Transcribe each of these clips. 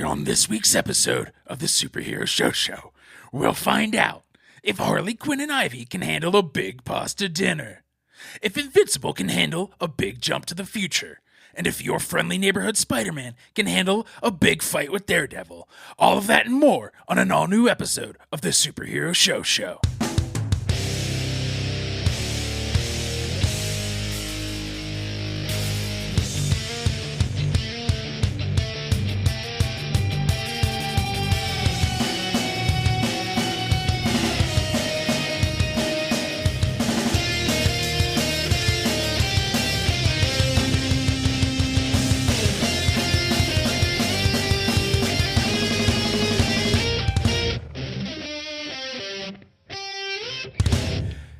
And on this week's episode of the Superhero Show, we'll find out if Harley Quinn and Ivy can handle a big pasta dinner, if Invincible can handle a big jump to the future, and if your friendly neighborhood Spider-Man can handle a big fight with Daredevil. All of that and more on an all-new episode of the Superhero Show.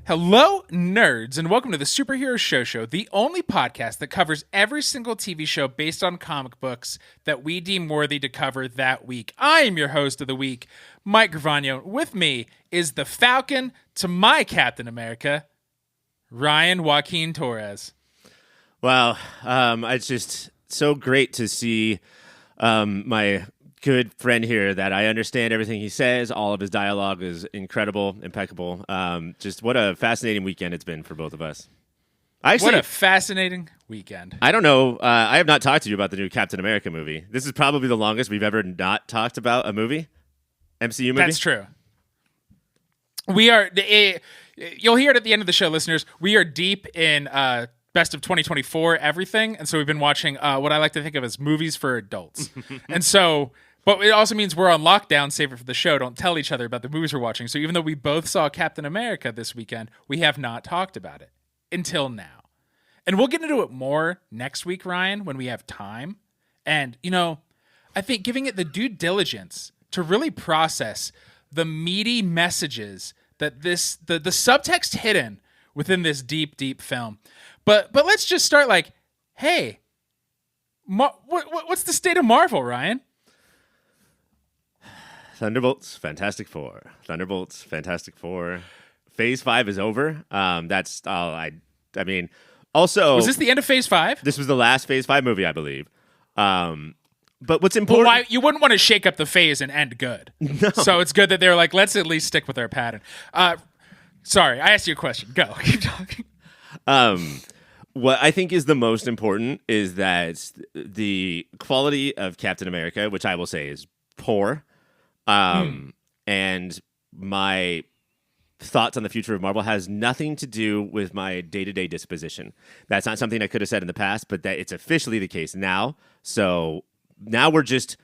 Hello, nerds, and welcome to the Superhero Show, the only podcast that covers every single TV show based on comic books that we deem worthy to cover that week. I am your host of the week, Mike Gravano. With me is the Falcon to my Captain America, Ryan Joaquin Torres. Wow, it's just so great to see my good friend here that I understand everything he says. All of his dialogue is incredible, impeccable. Just what a fascinating weekend it's been for both of us. What a fascinating weekend. I don't know. I have not talked to you about the new Captain America movie. This is probably the longest we've ever not talked about a movie. MCU movie? That's true. We are, you'll hear it at the end of the show, listeners. We are deep in best of 2024 everything. And so we've been watching what I like to think of as movies for adults. And so... But it also means we're on lockdown, save it for the show. Don't tell each other about the movies we're watching. So even though we both saw Captain America this weekend, we have not talked about it until now. And we'll get into it more next week, Ryan, when we have time. And, you know, I think giving it the due diligence to really process the meaty messages that the subtext hidden within this deep, deep film. But let's just start like, hey, what's the state of Marvel, Ryan? Thunderbolts, Fantastic Four. Thunderbolts, Fantastic Four. Phase 5 is over. That's all I mean, also... Was this the end of Phase 5? This was the last Phase 5 movie, I believe. But what's important... Well, you wouldn't want to shake up the phase and end good. No. So it's good that they're like, let's at least stick with our pattern. Sorry, I asked you a question. Go. Keep talking. What I think is the most important is that the quality of Captain America, which I will say is poor... And my thoughts on the future of Marvel has nothing to do with my day-to-day disposition. That's not something I could have said in the past, but that it's officially the case now. So now we're just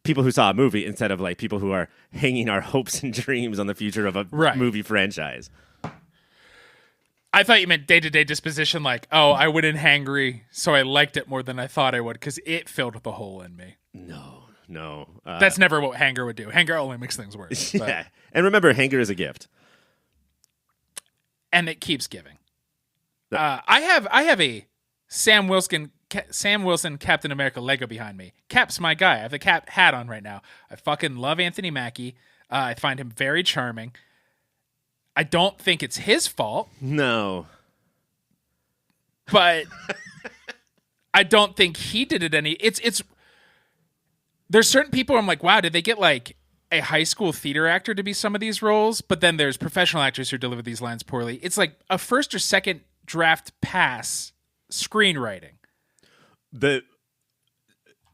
people who saw a movie instead of like people who are hanging our hopes and dreams on the future of a movie franchise. I thought you meant day-to-day disposition, like, oh, I went in hangry, so I liked it more than I thought I would, because it filled the hole in me. No. That's never what Hanger would do. Hanger only makes things worse. Yeah. And remember, Hanger is a gift. And it keeps giving. I have a Sam Wilson Captain America Lego behind me. Cap's my guy. I have the Cap hat on right now. I fucking love Anthony Mackie. I find him very charming. I don't think it's his fault. No. But I don't think he did it any... It's there's certain people I'm like, wow, did they get like a high school theater actor to be some of these roles? But then there's professional actors who deliver these lines poorly. It's like a first or second draft pass screenwriting. The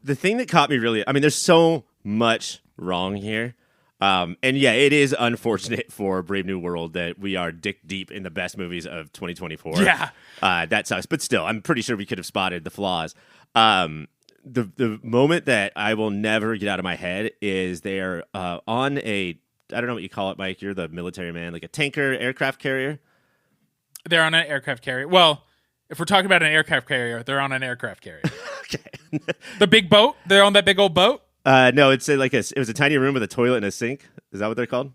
thing that caught me really, I mean, there's so much wrong here. And yeah, it is unfortunate for Brave New World that we are dick deep in the best movies of 2024. Yeah. That sucks. But still, I'm pretty sure we could have spotted the flaws. The moment that I will never get out of my head is they're on a, I don't know what you call it, Mike. You're the military man, like a tanker aircraft carrier. They're on an aircraft carrier. Well, if we're talking about an aircraft carrier, they're on an aircraft carrier. Okay. The big boat? They're on that big old boat? No, it was a tiny room with a toilet and a sink. Is that what they're called?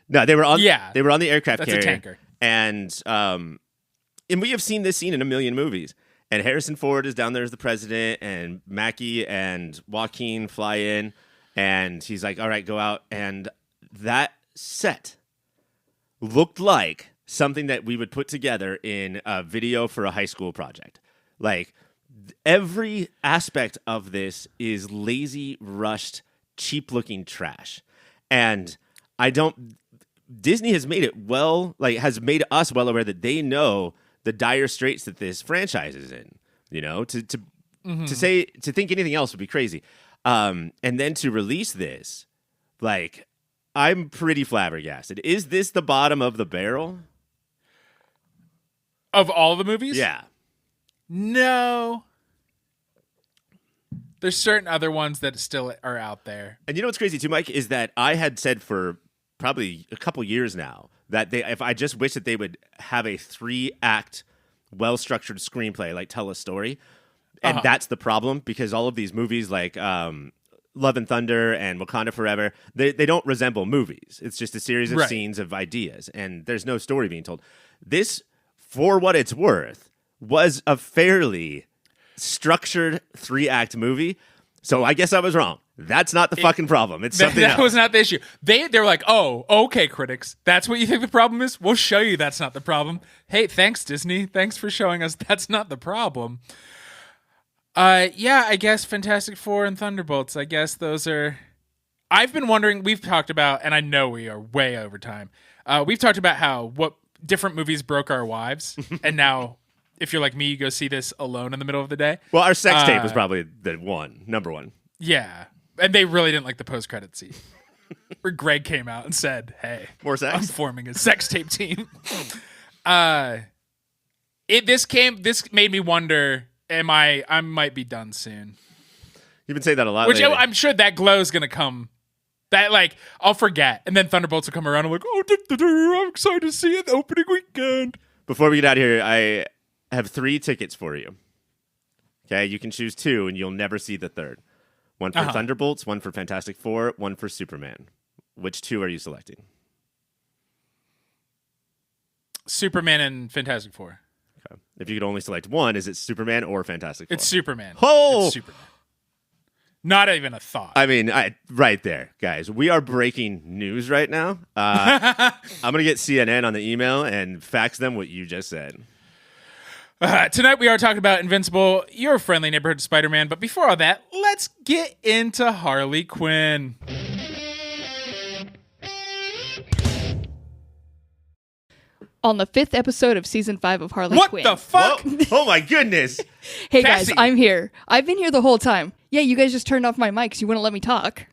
No, they were on. Yeah, they were on the aircraft carrier. That's a tanker. And we have seen this scene in a million movies. And Harrison Ford is down there as the president, and Mackie and Joaquin fly in, and he's like, all right, go out. And that set looked like something that we would put together in a video for a high school project. Like, every aspect of this is lazy, rushed cheap looking trash. And Disney has made it has made us well aware that they know the dire straits that this franchise is in. To think anything else would be crazy. And then to release this, I'm pretty flabbergasted. Is this the bottom of the barrel? Of all the movies? Yeah. No. There's certain other ones that still are out there. And you know what's crazy too, Mike, is that I had said for probably a couple years now that if I just wish that they would have a 3-act, well-structured screenplay, tell a story. And that's the problem, because all of these movies like Love and Thunder and Wakanda Forever, they don't resemble movies. It's just a series of scenes of ideas, and there's no story being told. This, for what it's worth, was a fairly structured 3-act movie. So I guess I was wrong. That's not the fucking problem. It's something else. That was not the issue. They were like, oh, okay, critics. That's what you think the problem is? We'll show you that's not the problem. Hey, thanks, Disney. Thanks for showing us that's not the problem. I guess Fantastic Four and Thunderbolts. I guess those are... I've been wondering, we've talked about, and I know we are way over time. We've talked about what different movies broke our wives. And now, if you're like me, you go see this alone in the middle of the day. Well, our sex tape was probably the number one. Yeah. And they really didn't like the post-credit scene. Where Greg came out and said, hey, more sex? I'm forming a sex tape team. This made me wonder, I might be done soon. You've been saying that a lot Which lately. I'm sure that glow's going to come. That, I'll forget. And then Thunderbolts will come around. I'm like, I'm excited to see it opening weekend. Before we get out of here, I have 3 tickets for you. Okay, you can choose 2, and you'll never see the third. One for Thunderbolts, one for Fantastic Four, one for Superman. Which 2 are you selecting? Superman and Fantastic Four. Okay. If you could only select one, is it Superman or Fantastic Four? It's Superman. Oh! It's Superman. Not even a thought. I mean, right there, guys. We are breaking news right now. I'm going to get CNN on the email and fax them what you just said. Tonight we are talking about Invincible, your friendly neighborhood Spider-Man. But before all that, let's get into Harley Quinn. On the 5th episode of Season 5 of Harley Quinn. What the fuck? Whoa. Oh my goodness. Hey Cassie. guys, I'm here. I've been here the whole time. Yeah, you guys just turned off my mics. You wouldn't let me talk.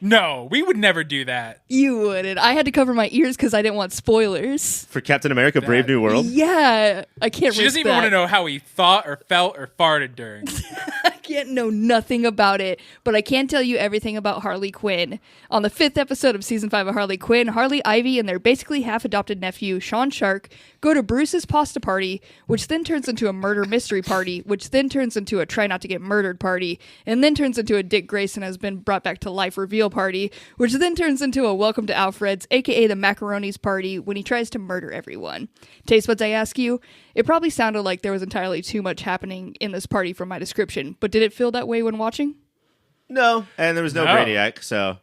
No, we would never do that. You wouldn't. I had to cover my ears because I didn't want spoilers. For Captain America, Brave New World? Yeah, I can't She risk doesn't even that. want to know how he thought or felt or farted during. I can't know nothing about it, but I can tell you everything about Harley Quinn. On the 5th episode of Season 5 of Harley Quinn, Harley Ivy and their basically half-adopted nephew, Sean Shark, go to Bruce's pasta party, which then turns into a murder mystery party, which then turns into a try-not-to-get-murdered party, and then turns into a Dick Grayson has been brought back to life reveal party, which then turns into a welcome to Alfred's, aka the Macaroni's party, when he tries to murder everyone. Taste buds, I ask you? It probably sounded like there was entirely too much happening in this party from my description, but did it feel that way when watching? No, and there was no Brainiac, so...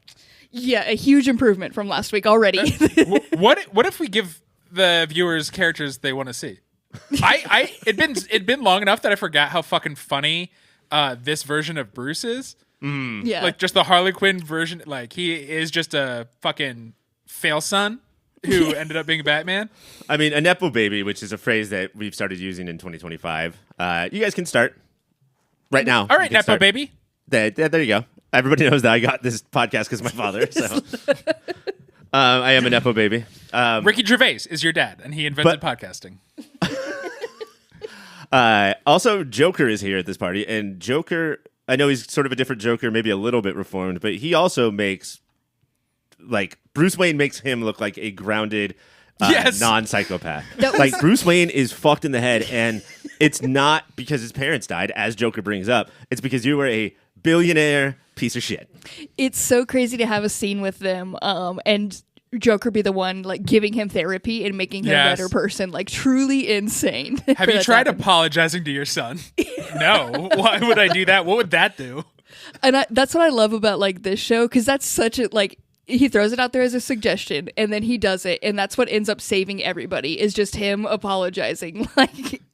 Yeah, a huge improvement from last week already. What if we give the viewers characters they want to see? It'd been long enough that I forgot how fucking funny this version of Bruce is. Yeah. Like just the Harley Quinn version, like he is just a fucking fail son who ended up being Batman. I mean, a Nepo baby, which is a phrase that we've started using in 2025. You guys can start right now. All right, Nepo baby. There you go. Everybody knows that I got this podcast because of my father. So I am a Nepo baby. Ricky Gervais is your dad, and he invented podcasting. Also, Joker is here at this party, and Joker, I know he's sort of a different Joker, maybe a little bit reformed, but he also makes, Bruce Wayne makes him look like a grounded non-psychopath. Like, Bruce Wayne is fucked in the head, and it's not because his parents died, as Joker brings up. It's because you were a billionaire piece of shit. It's so crazy to have a scene with them, and Joker be the one giving him therapy and making him a better person. Truly insane. Have you tried apologizing to your son? No. Why would I do that? What would that do? And that's what I love about this show, because that's such a he throws it out there as a suggestion and then he does it, and that's what ends up saving everybody is just him apologizing.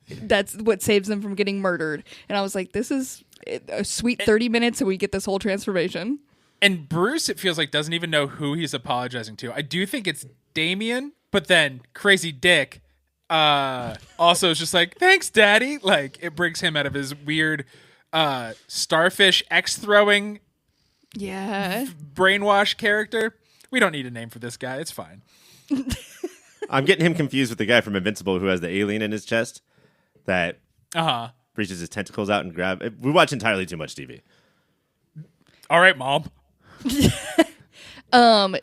That's what saves them from getting murdered. And I was like, this is a sweet 30 minutes and we get this whole transformation. And Bruce, it feels like, doesn't even know who he's apologizing to. I do think it's Damien, but then Crazy Dick also is just like, thanks, Daddy. Like, it brings him out of his weird starfish X-throwing brainwash character. We don't need a name for this guy. It's fine. I'm getting him confused with the guy from Invincible who has the alien in his chest that reaches his tentacles out and grab. We watch entirely too much TV. All right, Mom.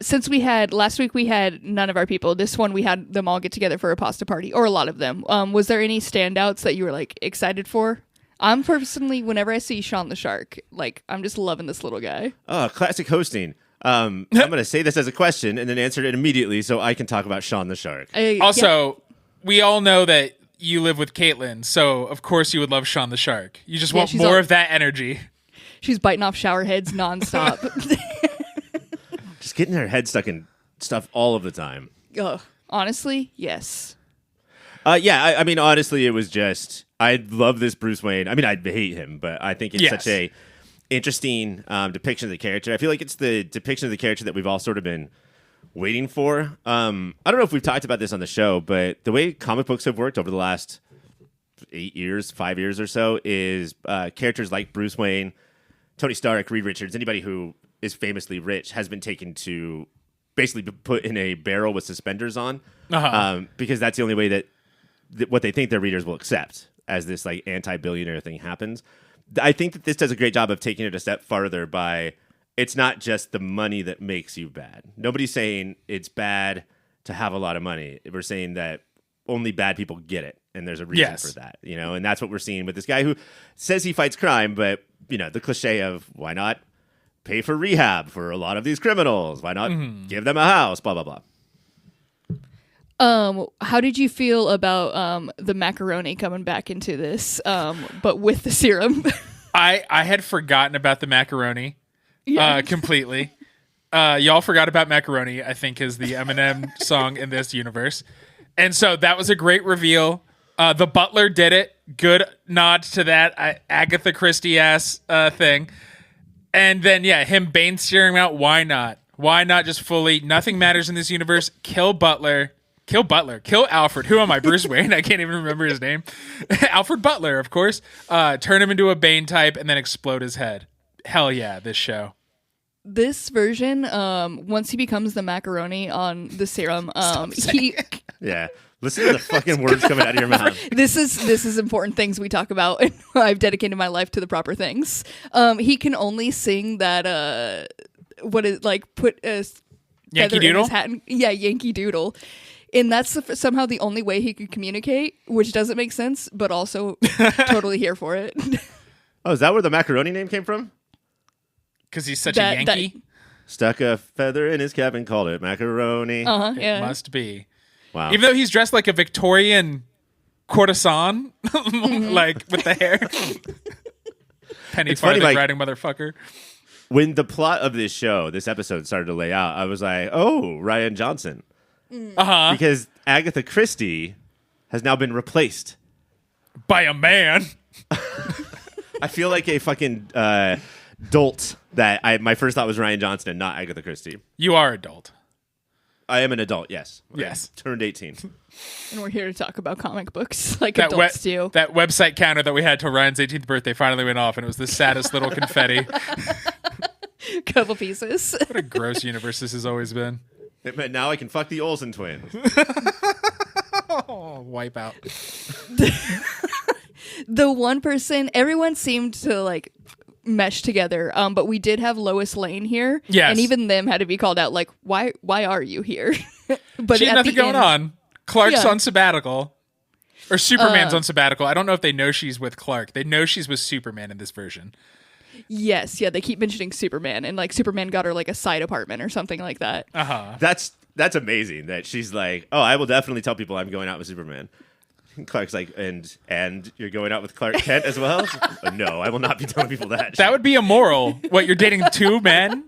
Since last week we had none of our people. This one we had them all get together for a pasta party, or a lot of them. Was there any standouts that you were like excited for? I'm personally, whenever I see Sean the Shark, like I'm just loving this little guy. Oh, classic hosting. I'm going to say this as a question and then answer it immediately so I can talk about Sean the Shark. Also, we all know that you live with Caitlin, so of course you would love Sean the Shark. You just want more of that energy. She's biting off shower heads nonstop. Just getting her head stuck in stuff all of the time. Ugh. Honestly, yes. I mean, honestly, it was just, I love this Bruce Wayne. I mean, I hate him, but I think it's such a interesting depiction of the character. I feel like it's the depiction of the character that we've all sort of been waiting for. I don't know if we've talked about this on the show, but the way comic books have worked over the last 5 years or so is characters like Bruce Wayne, Tony Stark, Reed Richards, anybody who is famously rich has been taken to basically be put in a barrel with suspenders on, because that's the only way that what they think their readers will accept as this like anti-billionaire thing happens. I think that this does a great job of taking it a step farther by it's not just the money that makes you bad. Nobody's saying it's bad to have a lot of money. We're saying that only bad people get it, and there's a reason for that, you know, and that's what we're seeing with this guy who says he fights crime, but, you know, the cliche of why not pay for rehab for a lot of these criminals? Why not give them a house? Blah, blah, blah. How did you feel about the macaroni coming back into this, but with the serum? I had forgotten about the macaroni completely. Y'all forgot about macaroni, I think, is the Eminem song in this universe. And so that was a great reveal. The butler did it. Good nod to that Agatha Christie-ass thing. And then, him Bane steering out. Why not? Why not just fully, nothing matters in this universe. Kill Butler. Kill Alfred. Who am I? Bruce Wayne? I can't even remember his name. Alfred Butler, of course. Turn him into a Bane type and then explode his head. Hell yeah, this show. This version, once he becomes the macaroni on the serum, he... Yeah. Listen to the fucking words coming out of your mouth. This is important things we talk about, and I've dedicated my life to the proper things. He can only sing that, put a Yankee Doodle? in his hat. Yankee Doodle. And that's somehow the only way he could communicate, which doesn't make sense, but also totally here for it. Oh, is that where the macaroni name came from? Because he's such a Yankee? Stuck a feather in his cap and called it macaroni. It must be. Wow. Even though he's dressed like a Victorian courtesan, like with the hair. Penny farthing riding motherfucker. When the plot of this episode started to lay out, I was like, oh, Rian Johnson. Because Agatha Christie has now been replaced by a man. I feel like a fucking dolt that my first thought was Rian Johnson and not Agatha Christie. You are adult. I am an adult, yes. Yes. Turned 18. And we're here to talk about comic books like adults do. That website counter that we had till Ryan's 18th birthday finally went off, and it was the saddest little confetti. Couple pieces. What a gross universe this has always been. It meant now I can fuck the Olsen twins. Wipe out. The one person, everyone seemed to like mesh together, but we did have Lois Lane here. Yes. And even them had to be called out, like, why are you here? But she had nothing going on. Clark's on sabbatical. Or Superman's on sabbatical. I don't know if they know she's with Clark. They know she's with Superman in this version. Yes, they keep mentioning Superman, and like Superman got her like a side apartment or something like that. That's amazing that she's like, oh, I will definitely tell people I'm going out with Superman. Clark's like, and you're going out with Clark Kent as well? No, I will not be telling people that. That would be immoral. What, you're dating two men?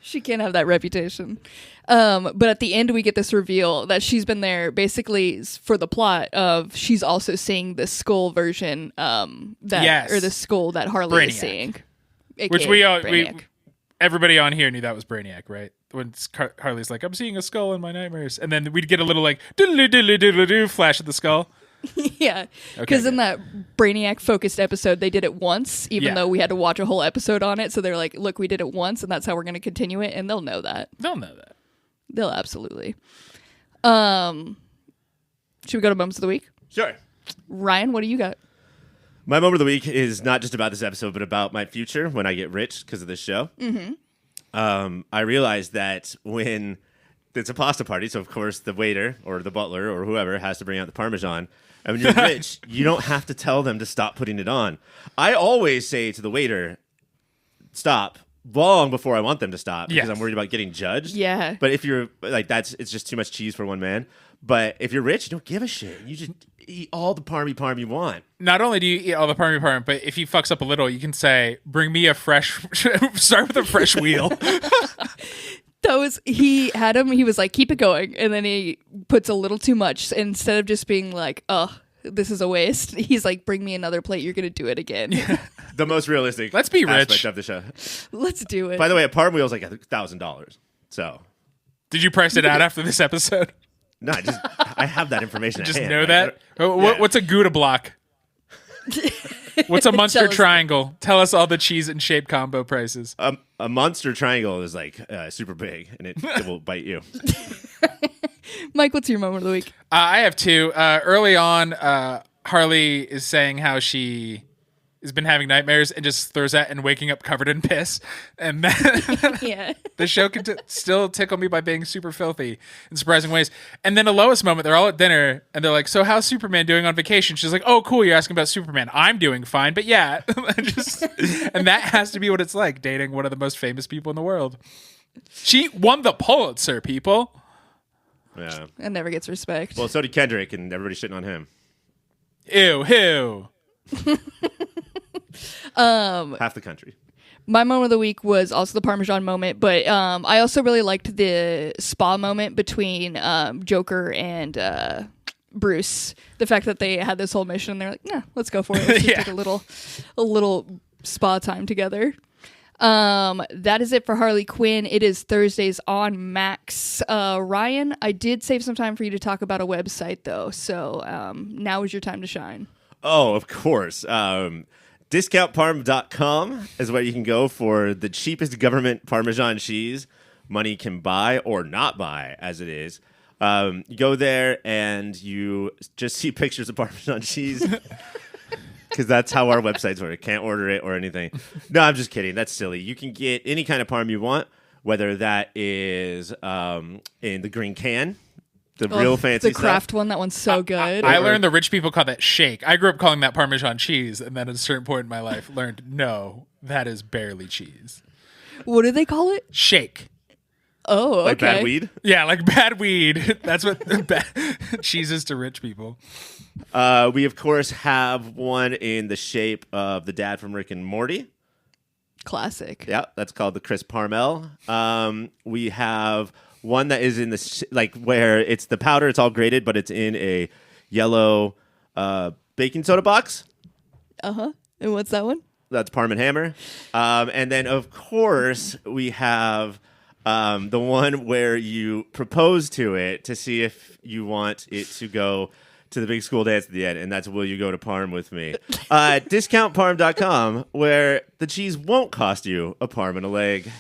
She can't have that reputation. But at the end, we get this reveal that she's been there basically for the plot of she's also seeing the skull version or the skull that Harley is seeing. Which everybody on here knew that was Brainiac, right? When Harley's like, I'm seeing a skull in my nightmares. And then we'd get a little like, doodle-doo-doo-doo-doo flash of the skull. Yeah, because in that Brainiac focused episode, they did it once, even though we had to watch a whole episode on it. So they're like, look, we did it once, and that's how we're going to continue it. And they'll know that. They'll absolutely. Should we go to Moments of the Week? Sure. Ryan, what do you got? My moment of the week is not just about this episode, but about my future when I get rich because of this show. Mm-hmm. I realized that when it's a pasta party, so of course the waiter or the butler or whoever has to bring out the Parmesan. And when you're rich, you don't have to tell them to stop putting it on. I always say to the waiter, stop, long before I want them to stop because I'm worried about getting judged. Yeah. But if you're like, it's just too much cheese for one man. But if you're rich, you don't give a shit. You just eat all the parm you want. Not only do you eat all the parm, but if he fucks up a little, you can say, bring me a fresh, start with a fresh wheel. He had him, he was like, keep it going. And then he puts a little too much. Instead of just being like, oh, this is a waste, he's like, bring me another plate. You're going to do it again. Yeah. The most realistic Let's be aspect rich of the show. Let's do it. By the way, a parm wheel is like $1,000. So. Did you price it out after this episode? No, I have that information. Just at hand, know right? that? What's a Gouda block? What's a Munster triangle? Tell us all the cheese and shape combo prices. A monster triangle is like super big, and it will bite you. Mike, what's your moment of the week? I have two. Early on, Harley is saying how she has been having nightmares and just throws that and waking up covered in piss. And then the show can still tickle me by being super filthy in surprising ways. And then the lowest moment, they're all at dinner and they're like, so how's Superman doing on vacation? She's like, oh, cool, you're asking about Superman. I'm doing fine, but yeah. And that has to be what it's like, dating one of the most famous people in the world. She won the Pulitzer, people. Yeah. And never gets respect. Well, so did Kendrick, and everybody's shitting on him. Ew. Half the country. My moment of the week was also the Parmesan moment, but I also really liked the spa moment between Joker and Bruce. The fact that they had this whole mission, and they're like, "Yeah, let's go for it. Let's just take a little spa time together." That is it for Harley Quinn. It is Thursdays on Max. Ryan, I did save some time for you to talk about a website, though, so now is your time to shine. Oh, of course. DiscountParm.com is where you can go for the cheapest government Parmesan cheese money can buy or not buy, as it is. You go there and you just see pictures of Parmesan cheese because that's how our websites work. Can't order it or anything. No, I'm just kidding. That's silly. You can get any kind of parm you want, whether that is in the green can, the real fancy the craft stuff. one. That one's so good. I learned the rich people call that shake. I grew up calling that Parmesan cheese, and then at a certain point in my life learned, no, that is barely cheese. What do they call it? Shake. Oh, okay. Like bad weed? Yeah, like bad weed. That's what cheese is to rich people. We, of course, have one in the shape of the dad from Rick and Morty. Classic. Yeah, that's called the Chris Parmel. We have one that is in the where it's the powder, it's all grated, but it's in a yellow baking soda box. Uh-huh. And what's that one? That's Parm and Hammer. And then, of course, we have the one where you propose to it to see if you want it to go to the big school dance at the end, and that's Will You Go to Parm With Me? DiscountParm.com, where the cheese won't cost you a parm and a leg.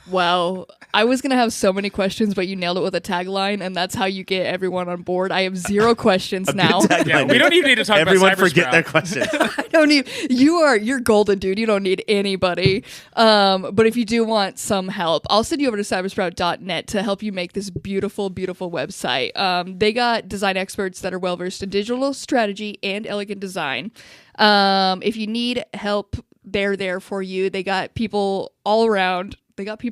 Wow. I was going to have so many questions, but you nailed it with a tagline, and that's how you get everyone on board. I have 0 questions now. Yeah, we don't even need to talk Everyone about forget Cybersprout. their questions. I don't need you're golden, dude. You don't need anybody. But if you do want some help, I'll send you over to cybersprout.net to help you make this beautiful, beautiful website. They got design experts that are well versed in digital strategy and elegant design. If you need help, they're there for you. They got people all around. People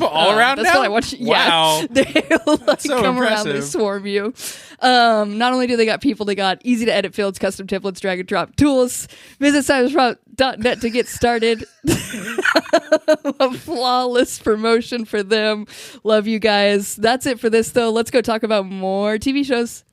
all around That's now? what I want you. Wow. Yeah. They like so come around, they impressive. swarm you. Not only do they got people, they got easy to edit fields, custom templates, drag and drop tools. Visit cybersprout.net to get started. A flawless promotion for them. Love you guys. That's it for this, though. Let's go talk about more TV shows.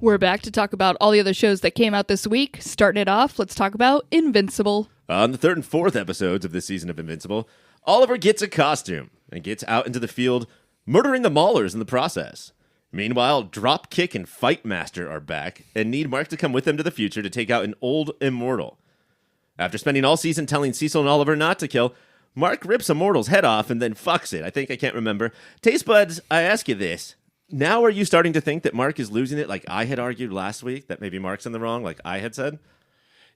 We're back to talk about all the other shows that came out this week. Starting it off, let's talk about Invincible. On the third and fourth episodes of this season of Invincible, Oliver gets a costume and gets out into the field, murdering the Maulers in the process. Meanwhile, Dropkick and Fight Master are back and need Mark to come with them to the future to take out an old immortal. After spending all season telling Cecil and Oliver not to kill, Mark rips Immortal's head off and then fucks it. I can't remember. Taste buds, I ask you this. Now are you starting to think that Mark is losing it like I had argued last week, that maybe Mark's in the wrong like I had said?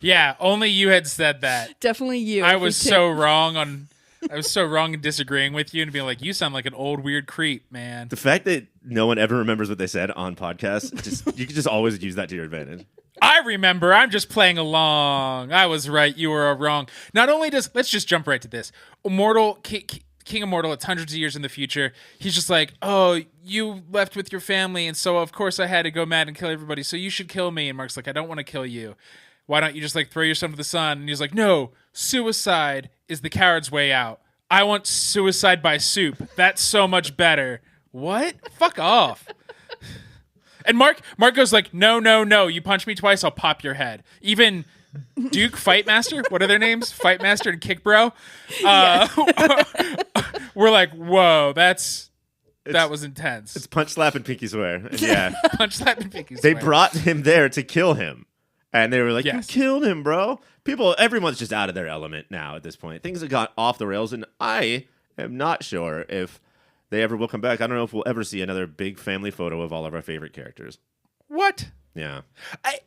Yeah, only you had said that. Definitely you. I was so wrong in disagreeing with you and being like, you sound like an old weird creep, man. The fact that no one ever remembers what they said on podcasts, you can just always use that to your advantage. I remember. I'm just playing along. I was right. You were wrong. Not only let's just jump right to this. King Immortal, it's hundreds of years in the future. He's just like, oh, you left with your family, and so of course I had to go mad and kill everybody, so you should kill me. And Mark's like, I don't want to kill you. Why don't you just like throw yourself to the sun? And he's like, no, suicide is the coward's way out. I want suicide by soup. That's so much better. What? Fuck off. And Mark goes like, no. You punch me twice, I'll pop your head. Even Duke, Fight Master, what are their names? Fight Master and Kick Bro. We're like, whoa, that was intense. It's punch, slap, and pinky swear. Yeah. Punch, slap, and pinky swear. They brought him there to kill him. And they were like, Yes. You killed him, bro. Everyone's just out of their element now at this point. Things have got off the rails, and I am not sure if they ever will come back. I don't know if we'll ever see another big family photo of all of our favorite characters. What? Yeah.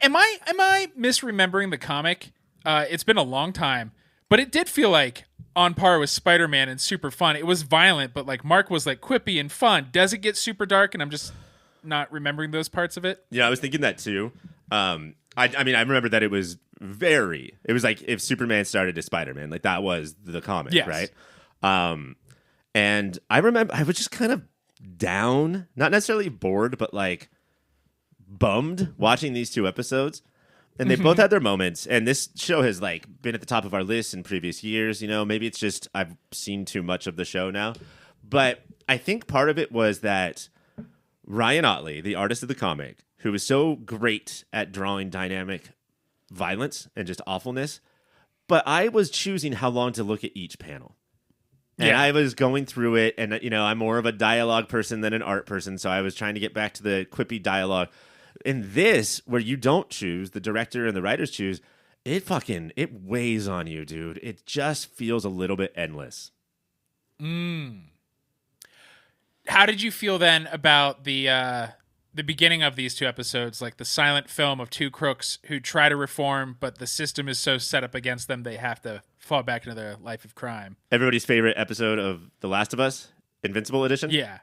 Am I misremembering the comic? It's been a long time, but it did feel like on par with Spider-Man and super fun. It was violent, but like Mark was like quippy and fun. Does it get super dark? And I'm just not remembering those parts of it. Yeah, I was thinking that too. I mean, I remember that it was like if Superman started as Spider-Man, like that was the comic, yes. Right? And I remember I was just kind of down, not necessarily bored, but like bummed watching these two episodes. And they both had their moments. And this show has like been at the top of our list in previous years. You know, maybe it's just I've seen too much of the show now. But I think part of it was that Ryan Ottley, the artist of the comic, who was so great at drawing dynamic violence and just awfulness, but I was choosing how long to look at each panel. And I was going through it, and you know, I'm more of a dialogue person than an art person, so I was trying to get back to the quippy dialogue. In this, where you don't choose, the director and the writers choose, it weighs on you, dude. It just feels a little bit endless. How did you feel then about the beginning of these two episodes, like the silent film of two crooks who try to reform, but the system is so set up against them they have to fall back into their life of crime? Everybody's favorite episode of The Last of Us, Invincible edition? Yeah.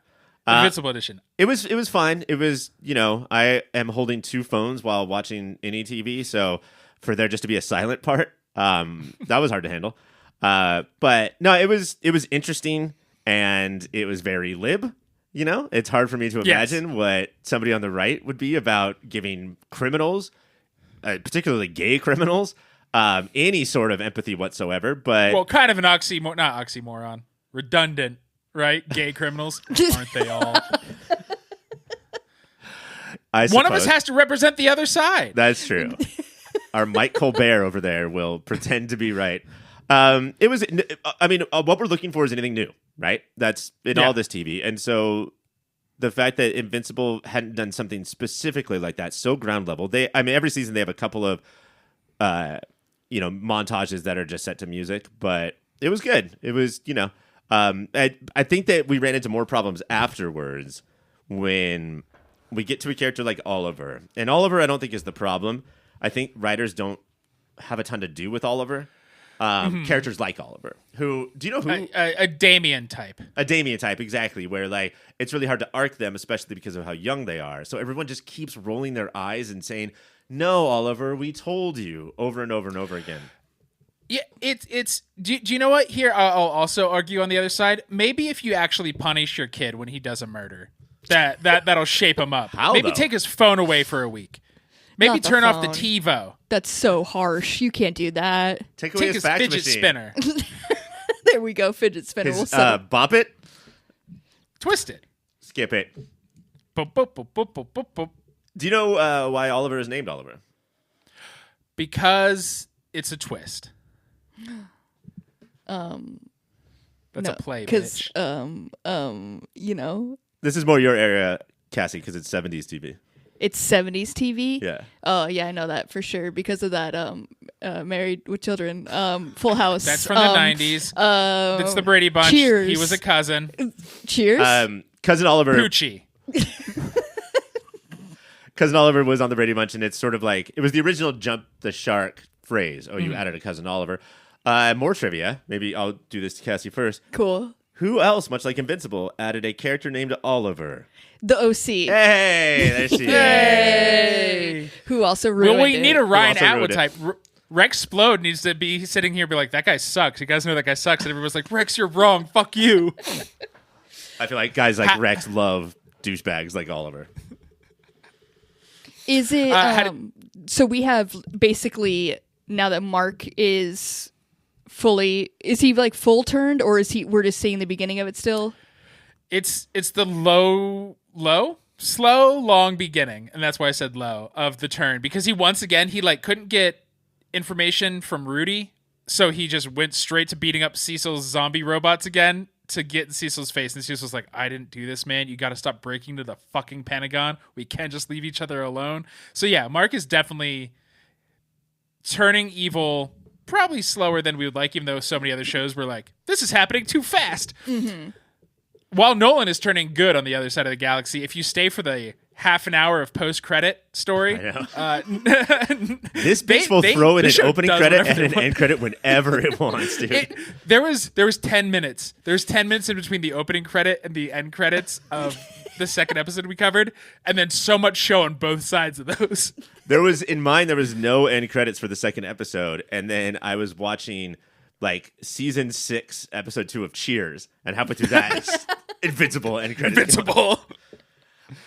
Invincible edition. It was fine. It was, you know, I am holding two phones while watching any TV, so for there just to be a silent part, that was hard to handle. But no, it was interesting, and it was very lib. You know, it's hard for me to imagine what somebody on the right would be about giving criminals, particularly gay criminals, any sort of empathy whatsoever. But well, kind of an not oxymoron, redundant, right? Gay criminals, aren't they all? One of us has to represent the other side. That's true. Our Mike Colbert over there will pretend to be right. It was. I mean, what we're looking for is anything new. Right? That's in all this TV. And so the fact that Invincible hadn't done something specifically like that, so ground level, every season they have a couple of, montages that are just set to music, but it was good. It was, I think that we ran into more problems afterwards when we get to a character like Oliver. And Oliver, I don't think is the problem. I think writers don't have a ton to do with Oliver. Characters like Oliver, who do you know who a Damien type, exactly, where like it's really hard to arc them, especially because of how young they are. So everyone just keeps rolling their eyes and saying, "No, Oliver, we told you," over and over and over again. Yeah, it's. Do you know what? Here, I'll also argue on the other side. Maybe if you actually punish your kid when he does a murder, that'll shape him up. How, maybe though? Take his phone away for a week. Maybe turn off the TiVo. That's so harsh. You can't do that. Take away his fax fidget machine. spinner. There we go. Fidget spinner. His, bop it. Twist it. Skip it. Boop, boop, boop, boop, boop, boop, boop. Do you know why Oliver is named Oliver? Because it's a twist. That's a play, because bitch. This is more your area, Cassie, because it's 70s TV. It's 70s TV. Yeah. Oh yeah, I know that for sure because of that. Married with Children. Full House. That's from the 90s. It's the Brady Bunch. Cheers. He was a cousin. Cheers. Cousin Oliver. Poochie. Cousin Oliver was on the Brady Bunch, and it's sort of like it was the original "jump the shark" phrase. Oh, you added a Cousin Oliver. More trivia. Maybe I'll do this to Cassie first. Cool. Who else, much like Invincible, added a character named Oliver? The OC. Hey, there she is. Yay! Who also ruined Well, we it. need a Ryan also Atwood ruined type. Rex Splode needs to be sitting here and be like, that guy sucks. You guys know that guy sucks. And everyone's like, Rex, you're wrong. Fuck you. I feel like guys like Rex love douchebags like Oliver. Is it? So we have basically now that Mark is fully. Is he like full turned, or is he? We're just seeing the beginning of it still. It's the slow, long beginning, and that's why I said low of the turn, because he once again couldn't get information from Rudy, so he just went straight to beating up Cecil's zombie robots again to get in Cecil's face, and Cecil's like, I didn't do this, man. You got to stop breaking into the fucking Pentagon. We can't just leave each other alone. So yeah, Mark is definitely turning evil, probably slower than we would like, even though so many other shows were like, this is happening too fast. Mm-hmm. While Nolan is turning good on the other side of the galaxy, if you stay for the half an hour of post-credit story, this bitch will throw in an opening credit and an end credit whenever it wants, dude. There was 10 minutes. There's 10 minutes in between the opening credit and the end credits of the second episode we covered, and then so much show on both sides of those. There was no end credits for the second episode, and then I was watching like season 6, episode 2 of Cheers, and halfway through that, it's Invincible end credits. Invincible.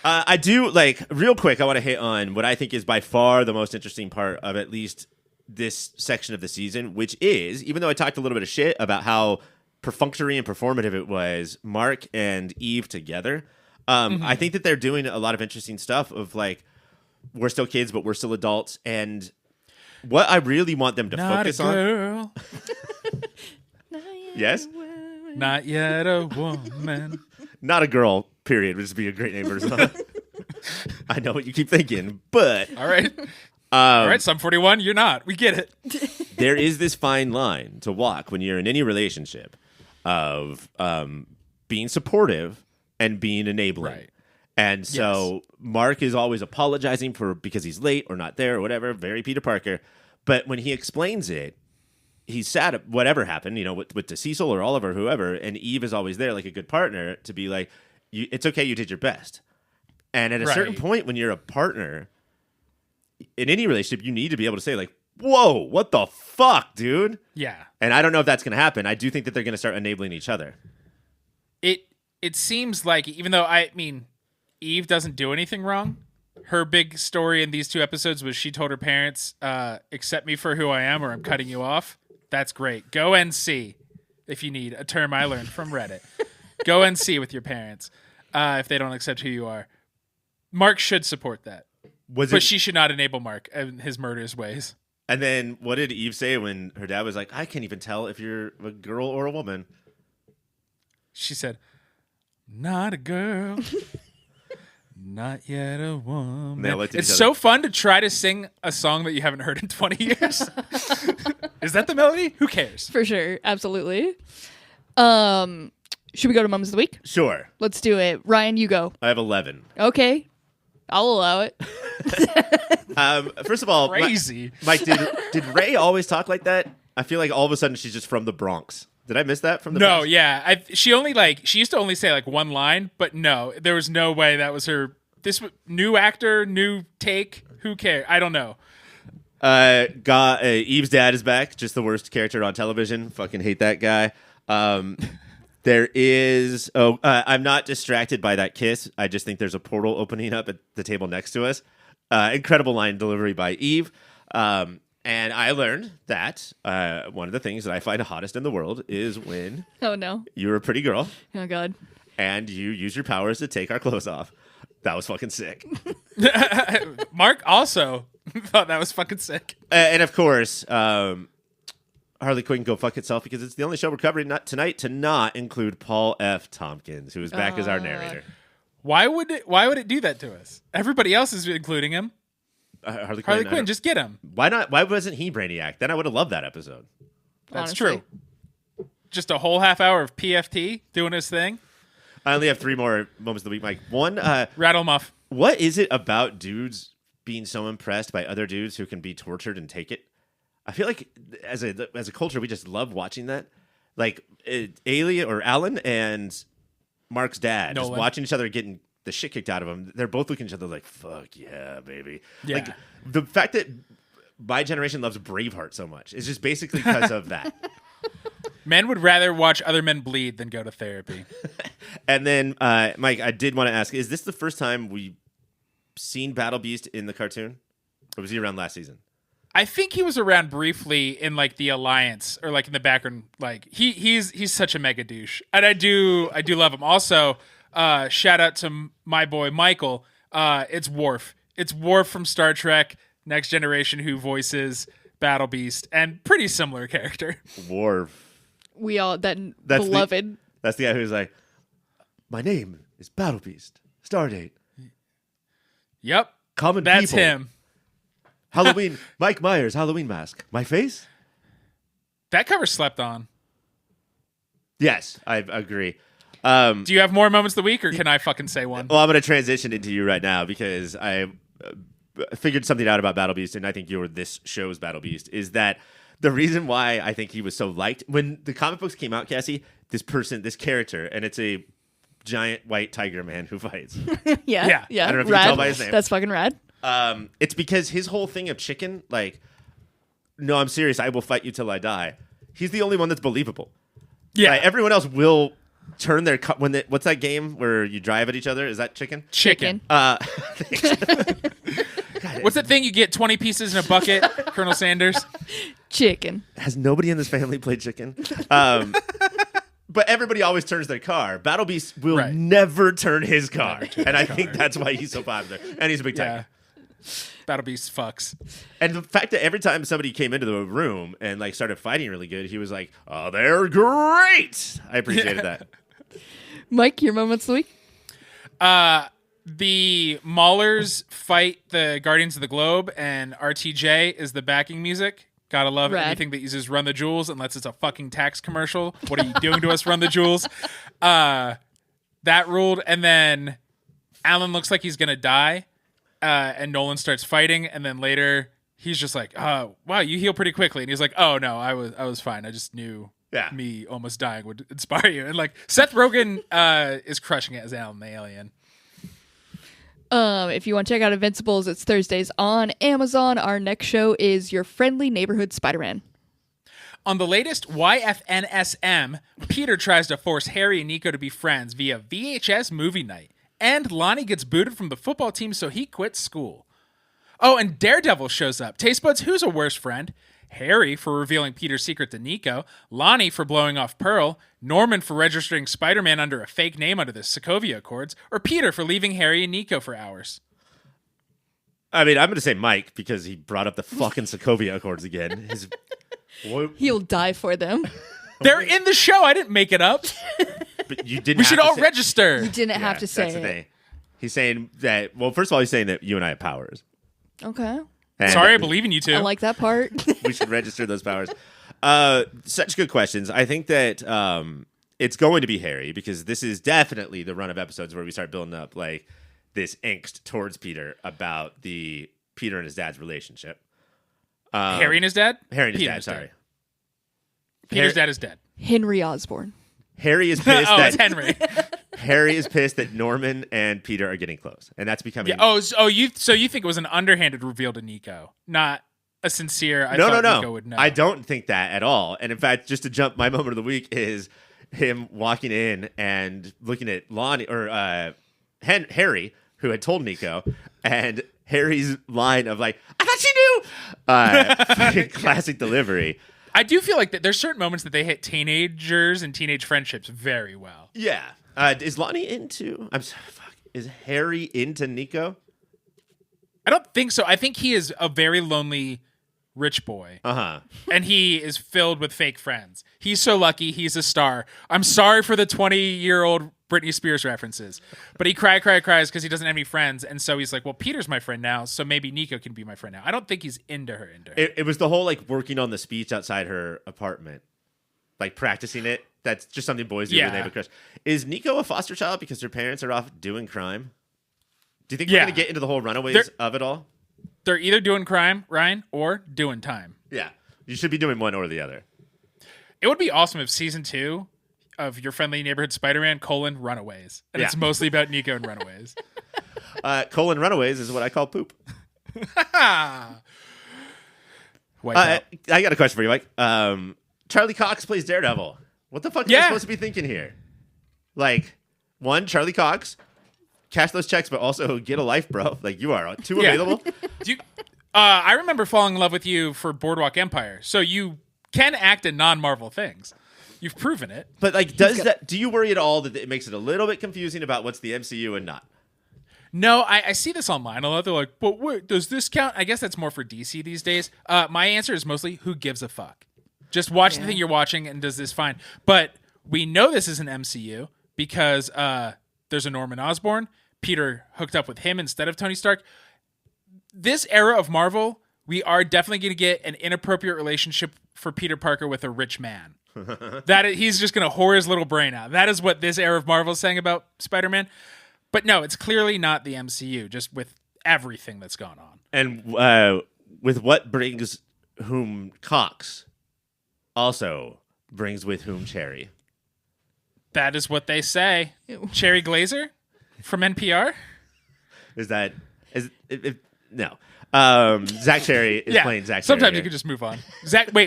I do real quick. I want to hit on what I think is by far the most interesting part of at least this section of the season, which is, even though I talked a little bit of shit about how perfunctory and performative it was, Mark and Eve together. I think that they're doing a lot of interesting stuff of we're still kids, but we're still adults. And what I really want them to focus on. Yes? Not yet a woman. Not a girl, period, would just be a great name for a song. I know what you keep thinking, but. All right. All right, Sum 41, you're not. We get it. There is this fine line to walk when you're in any relationship of being supportive and being enabling. Right. And so Mark is always apologizing because he's late or not there or whatever, very Peter Parker. But when he explains it, he's sad at whatever happened, with Cecil or Oliver, whoever, and Eve is always there like a good partner to be like, it's okay, you did your best. And at a certain point when you're a partner, in any relationship, you need to be able to say whoa, what the fuck, dude? Yeah. And I don't know if that's going to happen. I do think that they're going to start enabling each other. It seems like, even though, Eve doesn't do anything wrong, her big story in these 2 episodes was she told her parents, accept me for who I am or I'm cutting you off. That's great. Go NC if you need a term I learned from Reddit. Go NC with your parents if they don't accept who you are. Mark should support that. But she should not enable Mark and his murderous ways. And then what did Eve say when her dad was like, I can't even tell if you're a girl or a woman? She said, not a girl. Not yet a woman. It's so fun to try to sing a song that you haven't heard in 20 years. Is that the melody? Who cares? For sure. Absolutely. Should we go to Mums of the Week? Sure. Let's do it. Ryan, you go. I have 11. Okay. I'll allow it. First of all, crazy. Mike, did Ray always talk like that? I feel like all of a sudden she's just from the Bronx. Did I miss that from the No, past? yeah. She used to only say one line, but no, there was no way that was her. This new actor, new take. Who cares? I don't know. Eve's dad is back. Just the worst character on television. Fucking hate that guy. There is. I'm not distracted by that kiss. I just think there's a portal opening up at the table next to us. Incredible line delivery by Eve. And I learned that one of the things that I find hottest in the world is when you're a pretty girl. Oh, God. And you use your powers to take our clothes off. That was fucking sick. Mark also thought that was fucking sick. And of course, Harley Quinn go fuck itself because it's the only show we're covering tonight to not include Paul F. Tompkins, who is back as our narrator. Why would it do that to us? Everybody else is including him. Harley Quinn, just get him. Why not? Why wasn't he Brainiac? Then I would have loved that episode. That's Honestly. true. Just a whole half hour of PFT doing his thing. I only have 3 more moments of the week, Mike. One, Rattle him off. what is it about dudes being so impressed by other dudes who can be tortured and take it? I feel like as a culture, we just love watching that. Like Alan and Mark's dad just Nolan. watching each other getting the shit kicked out of them. They're both looking at each other like, fuck yeah, baby. Yeah. Like the fact that my generation loves Braveheart so much is just basically because of that. Men would rather watch other men bleed than go to therapy. And then, Mike, I did want to ask, is this the first time we've seen Battle Beast in the cartoon? Or was he around last season? I think he was around briefly in like the Alliance or like in the background. Like he's such a mega douche, and I do love him. Also, shout out to my boy Michael. It's Worf. It's Worf from Star Trek Next Generation who voices Battle Beast, and pretty similar character. Worf. We all that's beloved. That's the guy who's like, my name is Battle Beast. Stardate. Yep, Common that's people. him. Halloween. Mike Myers. Halloween mask. My face. That cover slept on. Yes, I agree. Do you have more moments of the week, or can I fucking say one? Well, I'm going to transition into you right now because I figured something out about Battle Beast, and I think you're this show's Battle Beast, is that the reason why I think he was so liked, when the comic books came out, Cassie, this character, and it's a giant white tiger man who fights. yeah. I don't know if you rad. can tell by his name. That's fucking rad. It's because his whole thing of chicken, like, no, I'm serious, I will fight you till I die. He's the only one that's believable. Yeah, Everyone else will turn their what's that game where you drive at each other? Is that chicken? chicken. What's that thing you get 20 pieces in a bucket, Colonel Sanders? Chicken. Has nobody in this family played chicken? But everybody always turns their car. Battle Beast will Right. never turn his car. And I think that's why he's so popular. And he's a big tiger. Yeah. Battle Beast fucks. And the fact that every time somebody came into the room and like started fighting really good, he was like, "Oh, they're great." I appreciated that. Mike, your moments of the week? The Maulers fight the Guardians of the Globe, and RTJ is the backing music. Gotta love Rad. anything that uses Run the Jewels, unless it's a fucking tax commercial. What are you doing to us, Run the Jewels? That ruled. And then Alan looks like he's gonna die, and Nolan starts fighting, and then later he's just like, "Oh, wow, you heal pretty quickly," and he's like, "Oh no, I was fine. I just knew." Yeah. Me almost dying would inspire you. And like Seth Rogen is crushing it as Alan the Alien. If you want to check out Invincibles, it's Thursdays on Amazon. Our next show is Your Friendly Neighborhood Spider-Man. On the latest YFNSM, Peter tries to force Harry and Nico to be friends via VHS movie night. And Lonnie gets booted from the football team, so he quits school. Oh, and Daredevil shows up. Taste Buds, who's a worse friend? Harry for revealing Peter's secret to Nico, Lonnie for blowing off Pearl, Norman for registering Spider-Man under a fake name under the Sokovia Accords, or Peter for leaving Harry and Nico for hours. I mean, I'm going to say Mike because he brought up the fucking Sokovia Accords again. He'll die for them. They're in the show. I didn't make it up. But you didn't. We should all say- register. You didn't have to say that's the it. thing. He's saying that. Well, first of all, he's saying that you and I have powers. Okay. And Sorry, I believe in you two. I like that part. we should register those powers. Such good questions. I think that it's going to be Harry because this is definitely the run of episodes where we start building up like this angst towards Peter about the Peter and his dad's relationship. Harry and his dad? Harry and his Peter's dad. Sorry. dead. Peter's dad is dead. Henry Osborn. Harry is pissed. It's Henry. Harry is pissed that Norman and Peter are getting close, and that's becoming. Yeah. You think it was an underhanded reveal to Nico, not a sincere? I thought No. Nico would know. I don't think that at all. And in fact, just to jump, my moment of the week is him walking in and looking at Lonnie or Harry, who had told Nico, and Harry's line of like, "I thought you knew." Classic delivery. I do feel like that there's certain moments that they hit teenagers and teenage friendships very well. Yeah. Is Lonnie into? Is Harry into Nico? I don't think so. I think he is a very lonely rich boy. Uh-huh. And he is filled with fake friends. He's so lucky. He's a star. I'm sorry for the 20-year-old Britney Spears references. But he cries because he doesn't have any friends. And so he's like, well, Peter's my friend now, so maybe Nico can be my friend now. I don't think he's into her. It was the whole, like, working on the speech outside her apartment. Like, practicing it. That's just something boys do when they have a crush. Is Nico a foster child because her parents are off doing crime? Do you think we're going to get into the whole runaways of it all? They're either doing crime, Ryan, or doing time. Yeah. You should be doing one or the other. It would be awesome if season 2 of Your Friendly Neighborhood Spider-Man, Runaways. And it's mostly about Nico and Runaways. Runaways is what I call poop. Wipe I out. got a question for you, Mike. Charlie Cox plays Daredevil. What the fuck am I supposed to be thinking here? Like, one, Charlie Cox, cash those checks, but also get a life, bro. Like, you are too available. I remember falling in love with you for Boardwalk Empire. So you can act in non-Marvel things. You've proven it. But, like, do you worry at all that it makes it a little bit confusing about what's the MCU and not? No, I see this online a lot. They're like, but wait, does this count? I guess that's more for DC these days. My answer is mostly, who gives a fuck? Just watch the thing you're watching and does this fine. But we know this is an MCU because there's a Norman Osborn. Peter hooked up with him instead of Tony Stark. This era of Marvel, we are definitely going to get an inappropriate relationship for Peter Parker with a rich man. He's just going to whore his little brain out. That is what this era of Marvel is saying about Spider-Man. But no, it's clearly not the MCU, just with everything that's gone on. And with what brings whom Cox, also brings with whom Cherry. That is what they say. Cherry Glazer from NPR? No. Zach Cherry is playing Zach Cherry. Sometimes you could just move on.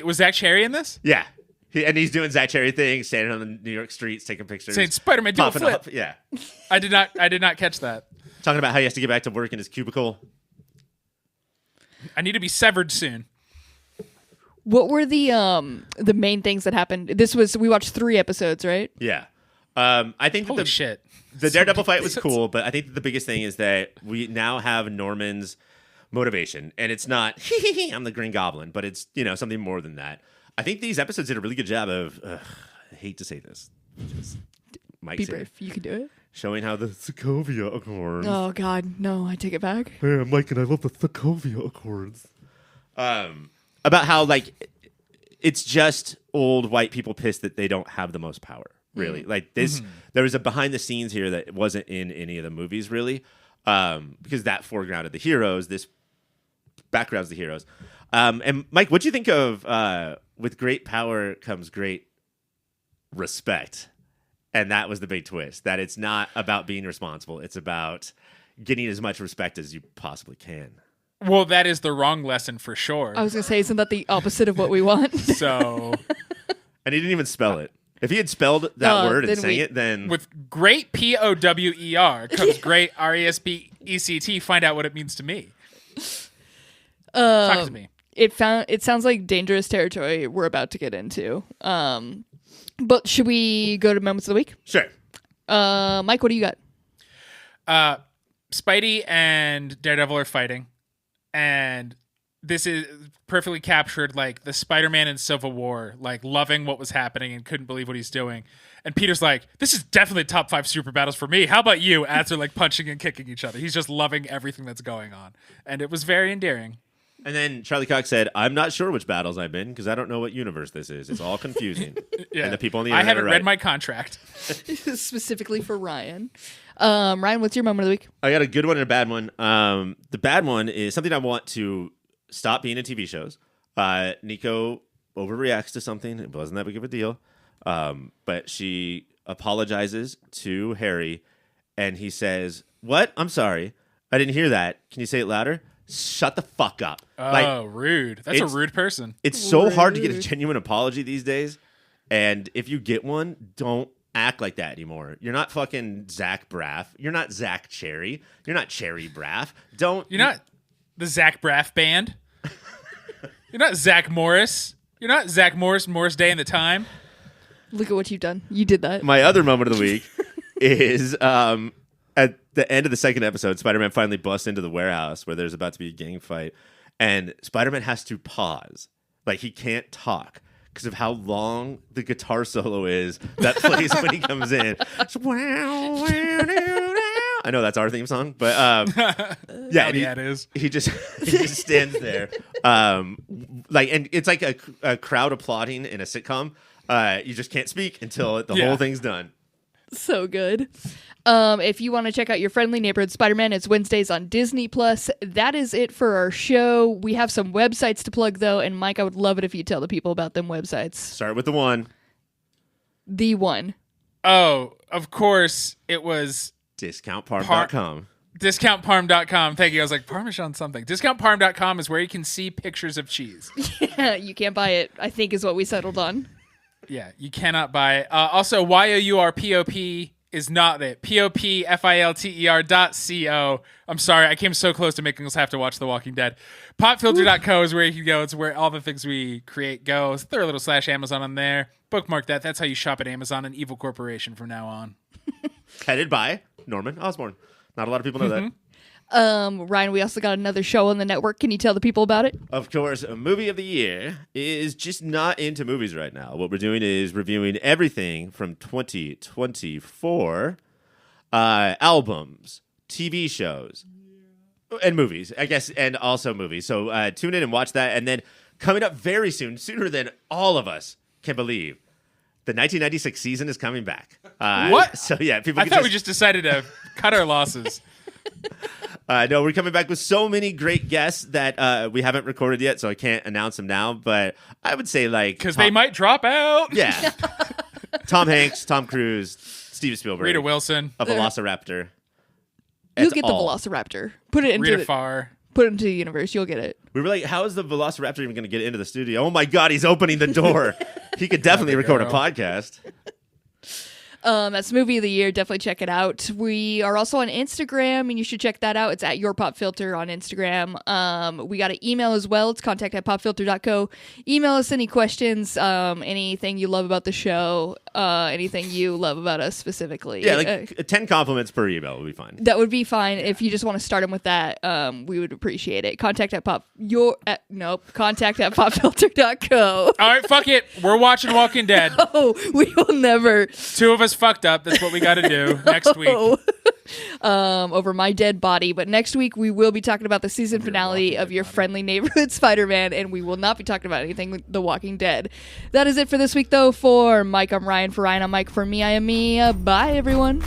Was Zach Cherry in this? Yeah. He's doing Zach Cherry things, standing on the New York streets, taking pictures. Saying Spider-Man do a flip. Up. Yeah. I did not catch that. Talking about how he has to get back to work in his cubicle. I need to be severed soon. What were the main things that happened? We watched 3 episodes, right? Yeah. I think Holy shit. The Daredevil fight was cool, but I think that the biggest thing is that we now have Norman's motivation, and it's not I'm the Green Goblin, but it's something more than that. I think these episodes did a really good job of I hate to say this, be brave, you can do it. Showing how the Sokovia Accords. Oh God, no! I take it back. Hey, I'm Mike, and I love the Sokovia Accords. About how it's just old white people pissed that they don't have the most power. Really, like this. Mm-hmm. There was a behind the scenes here that wasn't in any of the movies, really, because that foregrounded the heroes. This backgrounds the heroes. And Mike, what do you think of with great power comes great respect? And that was the big twist, that it's not about being responsible. It's about getting as much respect as you possibly can. Well, that is the wrong lesson for sure. I was going to say, isn't that the opposite of what we want? So. And he didn't even spell it. If he had spelled that word and sang it, then... With great P-O-W-E-R comes great R-E-S-P-E-C-T. Find out what it means to me. Talk to me. It sounds like dangerous territory we're about to get into. But should we go to Moments of the Week? Sure. Mike, what do you got? Spidey and Daredevil are fighting. And this is perfectly captured, like, the Spider-Man in Civil War, like, loving what was happening and couldn't believe what he's doing. And Peter's like, this is definitely top 5 super battles for me. How about you? As they're, like, punching and kicking each other. He's just loving everything that's going on. And it was very endearing. And then Charlie Cox said, I'm not sure which battles I'm in because I don't know what universe this is. It's all confusing. Yeah. And the people on the internet I haven't read my contract. Specifically for Ryan. Ryan, what's your moment of the week? I got a good one and a bad one. The bad one is something I want to stop being in TV shows. Nico overreacts to something. It wasn't that big of a deal. But she apologizes to Harry, and he says, what? I'm sorry. I didn't hear that. Can you say it louder? Shut the fuck up. Oh, rude. That's a rude person. It's so hard to get a genuine apology these days. And if you get one, don't act like that anymore. You're not fucking Zach Braff. You're not Zach Cherry. You're not Cherry Braff. You're not the Zach Braff band. You're not Zach Morris. You're not Zach Morris Day and the Time. Look at what you've done. You did that. My other moment of the week is at the end of the second episode, Spider-Man finally busts into the warehouse where there's about to be a gang fight. and Spider-Man has to pause. Like, he can't talk because of how long the guitar solo is that plays when he comes in. It's, I know that's our theme song, but yeah, it is. He just stands there, like, and it's like a crowd applauding in a sitcom. You just can't speak until the whole thing's done. So good. If you want to check out your friendly neighborhood Spider-Man, it's Wednesdays on Disney+. That is it for our show. We have some websites to plug, though, and Mike, I would love it if you tell the people about them websites. Start with the one. The one. Oh, of course, it was DiscountParm.com. DiscountParm.com. Thank you. I was like, Parmesan something. DiscountParm.com is where you can see pictures of cheese. Yeah, you can't buy it, I think is what we settled on. Yeah, you cannot buy it. Also, YOURPOP is not it. POPFILTER.co. I'm sorry, I came so close to making us have to watch The Walking Dead. Popfilter.co is where you can go. It's where all the things we create go. Throw a little /Amazon on there. Bookmark that. That's how you shop at Amazon, an evil corporation from now on. Headed by Norman Osborn. Not a lot of people know that. Ryan, we also got another show on the network. Can you tell the people about it? Of course, a movie of the year is just not into movies right now. What we're doing is reviewing everything from 2024 albums, TV shows, and movies, I guess, and also movies. So tune in and watch that. And then coming up very soon, sooner than all of us can believe, the 1996 season is coming back. What? So yeah, people. I thought we just decided to cut our losses. No, we're coming back with so many great guests that we haven't recorded yet, so I can't announce them now. But I would say, like, Because they might drop out. Yeah. Tom Hanks, Tom Cruise, Steven Spielberg, Rita Wilson, a Velociraptor. You'll That's get all. the Velociraptor. Put it Rita into Farr. put it into the universe. You'll get it. We were like, how is the Velociraptor even going to get into the studio? Oh my God, he's opening the door. He could definitely record a podcast. That's movie of the year. Definitely check it out. We are also on Instagram, and you should check that out. It's at YourPopFilter on Instagram. We got an email as well. It's contact@popfilter.co. Email us any questions, anything you love about the show, anything you love about us specifically. Yeah, like 10 compliments per email would be fine. That would be fine. If you just want to start them with that, we would appreciate it. Contact@popfilter.co. All right, fuck it. We're watching Walking Dead. Oh, we will never. Two of us fucked up. That's what we got to do next week. Over my dead body. But next week we will be talking about the season finale of Your Friendly Neighborhood Spider-Man, and we will not be talking about anything with The Walking Dead. That is it for this week, though. For Mike, I'm Ryan. For Ryan, I'm Mike. For me, I am me. Bye, everyone.